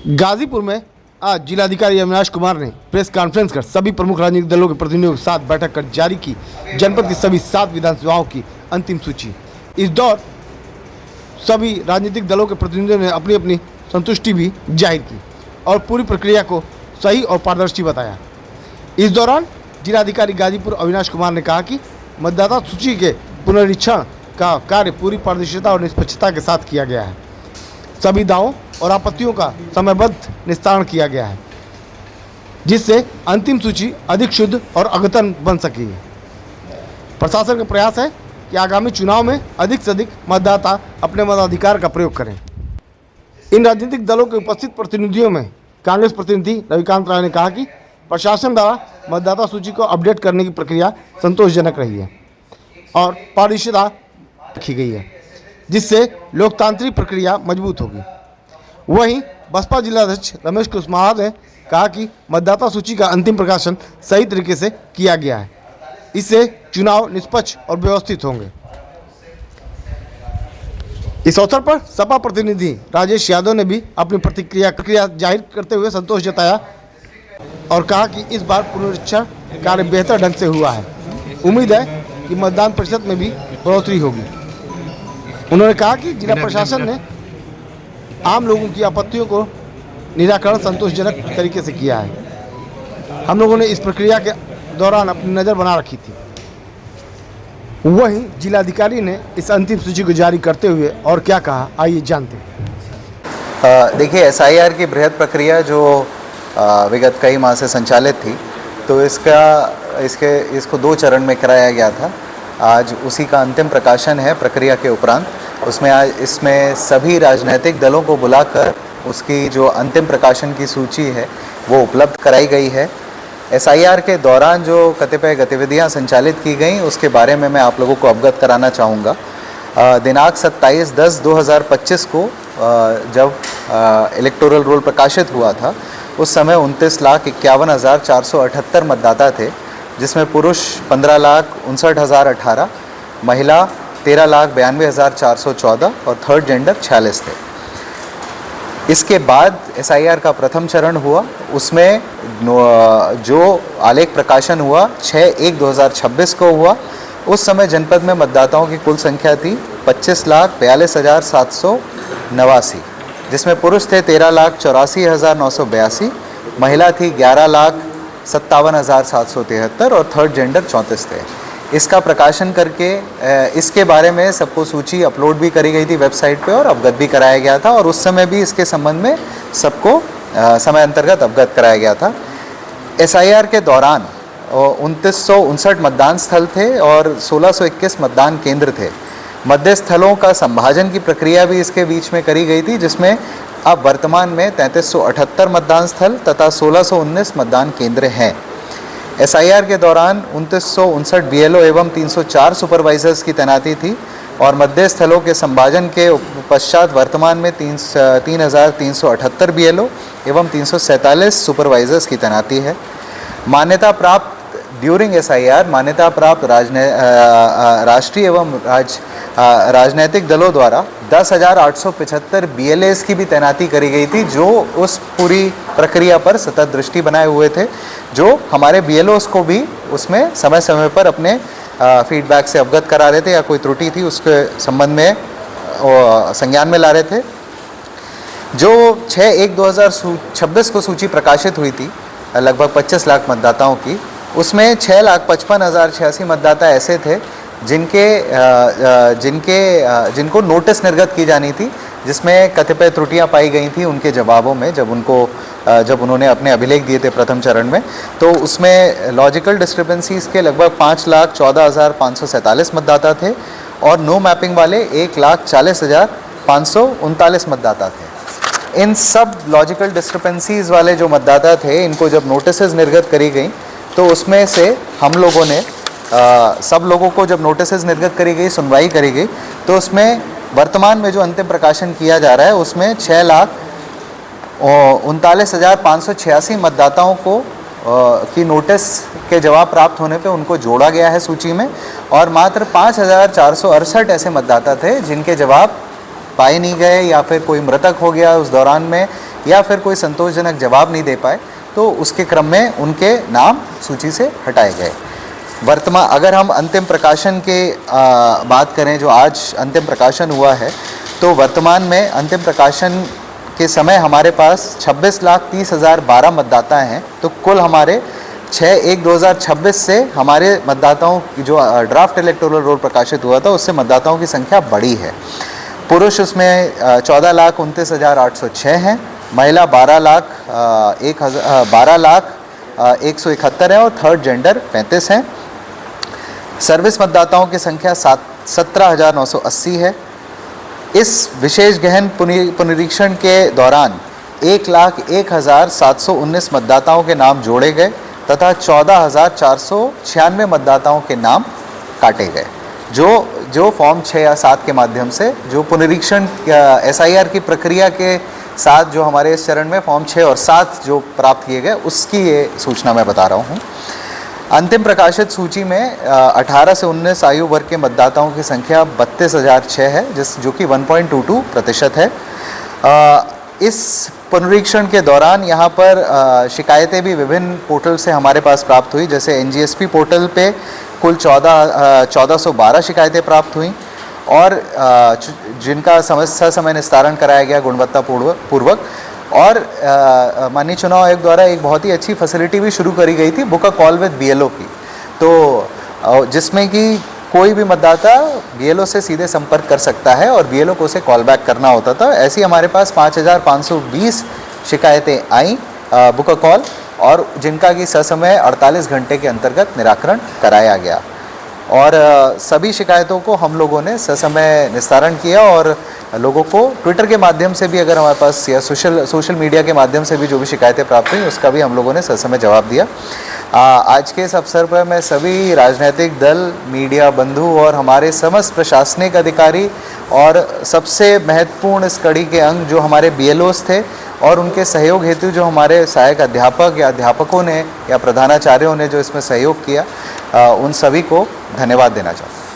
गाजीपुर में आज जिलाधिकारी अविनाश कुमार ने प्रेस कॉन्फ्रेंस कर सभी प्रमुख राजनीतिक दलों के प्रतिनिधियों के साथ बैठक कर जारी की जनपद की सभी 7 विधानसभाओं की अंतिम सूची। इस दौर सभी राजनीतिक दलों के प्रतिनिधियों ने अपनी अपनी संतुष्टि भी जाहिर की और पूरी प्रक्रिया को सही और पारदर्शी बताया। इस दौरान जिलाधिकारी गाजीपुर अविनाश कुमार ने कहा कि मतदाता सूची के पुनरीक्षण का कार्य पूरी पारदर्शिता और निष्पक्षता के साथ किया गया है। सभी दावों और आपत्तियों का समयबद्ध निस्तारण किया गया है, जिससे अंतिम सूची अधिक शुद्ध और अद्यतन बन सकेगी। प्रशासन का प्रयास है कि आगामी चुनाव में अधिक से अधिक मतदाता अपने मताधिकार का प्रयोग करें। इन राजनीतिक दलों के उपस्थित प्रतिनिधियों में कांग्रेस प्रतिनिधि रविकांत राय ने कहा कि प्रशासन द्वारा मतदाता सूची को अपडेट करने की प्रक्रिया संतोषजनक रही है और पारदर्शिता रखी गई है, जिससे लोकतांत्रिक प्रक्रिया मजबूत होगी। वहीं बसपा जिलाध्यक्ष रमेश कुशवाहा ने कहा कि मतदाता सूची का अंतिम प्रकाशन सही तरीके से किया गया है, इससे चुनाव निष्पक्ष और व्यवस्थित होंगे। इस अवसर पर सपा प्रतिनिधि राजेश यादव ने भी अपनी प्रतिक्रिया जाहिर करते हुए संतोष जताया और कहा कि इस बार पुनरीक्षण कार्य बेहतर ढंग से हुआ है। उम्मीद है कि मतदान प्रतिशत में भी बढ़ोतरी होगी। उन्होंने कहा कि जिला प्रशासन ने आम लोगों की आपत्तियों को निराकरण संतोषजनक तरीके से किया है। हम लोगों ने इस प्रक्रिया के दौरान अपनी नज़र बना रखी थी। वहीं जिलाधिकारी ने इस अंतिम सूची को जारी करते हुए और क्या कहा, आइए जानते हैं। देखिए, एसआईआर की बृहद प्रक्रिया जो विगत कई माह से संचालित थी, तो इसको 2 चरण में कराया गया था। आज उसी का अंतिम प्रकाशन है प्रक्रिया के उपरांत। इसमें सभी राजनीतिक दलों को बुलाकर उसकी जो अंतिम प्रकाशन की सूची है वो उपलब्ध कराई गई है। एसआईआर के दौरान जो कतिपय गतिविधियां संचालित की गई उसके बारे में मैं आप लोगों को अवगत कराना चाहूँगा। दिनांक 27/10/2025 को जब इलेक्टोरल रोल प्रकाशित हुआ था, उस समय 29,51,478 मतदाता थे, जिसमें पुरुष 15,59,018, महिला 13,92,414 और थर्ड जेंडर 46 थे। इसके बाद एसआईआर का प्रथम चरण हुआ। उसमें जो आलेख प्रकाशन हुआ 6/1/2026 को हुआ। उस समय जनपद में मतदाताओं की कुल संख्या थी 25,42,789, जिसमें पुरुष थे 13,84,982, महिला थी 11,57,773 और थर्ड जेंडर 34 थे। इसका प्रकाशन करके इसके बारे में सबको सूची अपलोड भी करी गई थी वेबसाइट पे और अवगत भी कराया गया था, और उस समय भी इसके संबंध में सबको समय अंतर्गत अवगत कराया गया था। एसआईआर के दौरान 2959 मतदान स्थल थे और 1621 मतदान केंद्र थे। मतदेय स्थलों का संभाजन की प्रक्रिया भी इसके बीच में करी गई थी, जिसमें अब वर्तमान में 3378 मतदान स्थल तथा 1619 मतदान केंद्र हैं। एसआईआर के दौरान 2959 बीएलओ एवं 304 सुपरवाइजर्स की तैनाती थी और मतदेय स्थलों के संभाजन के पश्चात वर्तमान में 3,378 बीएलओ एवं 347 सुपरवाइजर्स की तैनाती है। मान्यता प्राप्त ड्यूरिंग एसआईआर मान्यता प्राप्त राष्ट्रीय एवं राजनैतिक दलों द्वारा 10,875 बीएलएस की भी तैनाती करी गई थी, जो उस पूरी प्रक्रिया पर सतत दृष्टि बनाए हुए थे, जो हमारे बीएलओस को भी उसमें समय समय पर अपने फीडबैक से अवगत करा रहे थे या कोई त्रुटि थी उसके संबंध में संज्ञान में ला रहे थे। जो 6/1/2026 को सूची प्रकाशित हुई थी लगभग 25 लाख मतदाताओं की, उसमें 6,55,086 मतदाता ऐसे थे जिनको नोटिस निर्गत की जानी थी, जिसमें कतिपय त्रुटियां पाई गई थी उनके जवाबों में जब उन्होंने अपने अभिलेख दिए थे प्रथम चरण में। तो उसमें लॉजिकल डिस्क्रिपेंसीज के लगभग 5,14,547 मतदाता थे और नो मैपिंग वाले 1,40,539 मतदाता थे। इन सब लॉजिकल डिस्क्रिपेंसीज वाले जो मतदाता थे, इनको जब नोटिसेज निर्गत करी गई तो उसमें से हम लोगों ने सब लोगों को जब नोटिसेज निर्गत करी गई, सुनवाई करी गई, तो उसमें वर्तमान में जो अंतिम प्रकाशन किया जा रहा है उसमें 6,39,586 मतदाताओं को की नोटिस के जवाब प्राप्त होने पे उनको जोड़ा गया है सूची में, और मात्र 5,468 ऐसे मतदाता थे जिनके जवाब पाए नहीं गए या फिर कोई मृतक हो गया उस दौरान में या फिर कोई संतोषजनक जवाब नहीं दे पाए, तो उसके क्रम में उनके नाम सूची से हटाए गए। वर्तमान अगर हम अंतिम प्रकाशन के बात करें, जो आज अंतिम प्रकाशन हुआ है, तो वर्तमान में अंतिम प्रकाशन के समय हमारे पास 26,30,012 मतदाता हैं। तो कुल हमारे 6/1/2026 से हमारे मतदाताओं की जो ड्राफ्ट इलेक्टोरल रोल प्रकाशित हुआ था उससे मतदाताओं की संख्या बढ़ी है। पुरुष उसमें 14,29,806 हैं, महिला 12,01,71 है और थर्ड जेंडर 35 हैं। सर्विस मतदाताओं की संख्या 17,980 है। इस विशेष गहन पुनरीक्षण के दौरान 1,01,719 मतदाताओं के नाम जोड़े गए तथा 14,496 मतदाताओं के नाम काटे गए, जो फॉर्म 6 या 7 के माध्यम से जो पुनरीक्षण SIR की प्रक्रिया के साथ जो हमारे इस चरण में फॉर्म 6 और 7 जो प्राप्त किए गए उसकी ये सूचना मैं बता रहा हूँ। अंतिम प्रकाशित सूची में 18 से 19 आयु वर्ग के मतदाताओं की संख्या 32,006 है, जो कि 1.22% है। इस पुनरीक्षण के दौरान यहाँ पर शिकायतें भी विभिन्न पोर्टल से हमारे पास प्राप्त हुई। जैसे NGSP पोर्टल पे कुल 1412 शिकायतें प्राप्त हुई और जिनका समय निस्तारण कराया गया गुणवत्ता पूर्वक। और माननीय चुनाव आयोग द्वारा एक बहुत ही अच्छी फैसिलिटी भी शुरू करी गई थी, book a call with BLO की, तो जिसमें कि कोई भी मतदाता BLO से सीधे संपर्क कर सकता है और BLO को उसे कॉल बैक करना होता था। ऐसी हमारे पास 5,520 शिकायतें आईं बुक अ कॉल, और जिनका कि ससमय 48 घंटे के अंतर्गत निराकरण कराया गया। और सभी शिकायतों को हम लोगों ने ससमय निस्तारण किया और लोगों को ट्विटर के माध्यम से भी, अगर हमारे पास या सोशल मीडिया के माध्यम से भी जो भी शिकायतें प्राप्त हुई उसका भी हम लोगों ने ससमय जवाब दिया। आज के इस अवसर पर मैं सभी राजनीतिक दल, मीडिया बंधु और हमारे समस्त प्रशासनिक अधिकारी और सबसे महत्वपूर्ण इस कड़ी के अंग जो हमारे BLOs थे और उनके सहयोग हेतु जो हमारे सहायक अध्यापक या अध्यापकों ने या प्रधानाचार्यों ने जो इसमें सहयोग किया, उन सभी को धन्यवाद देना चाहूँगा।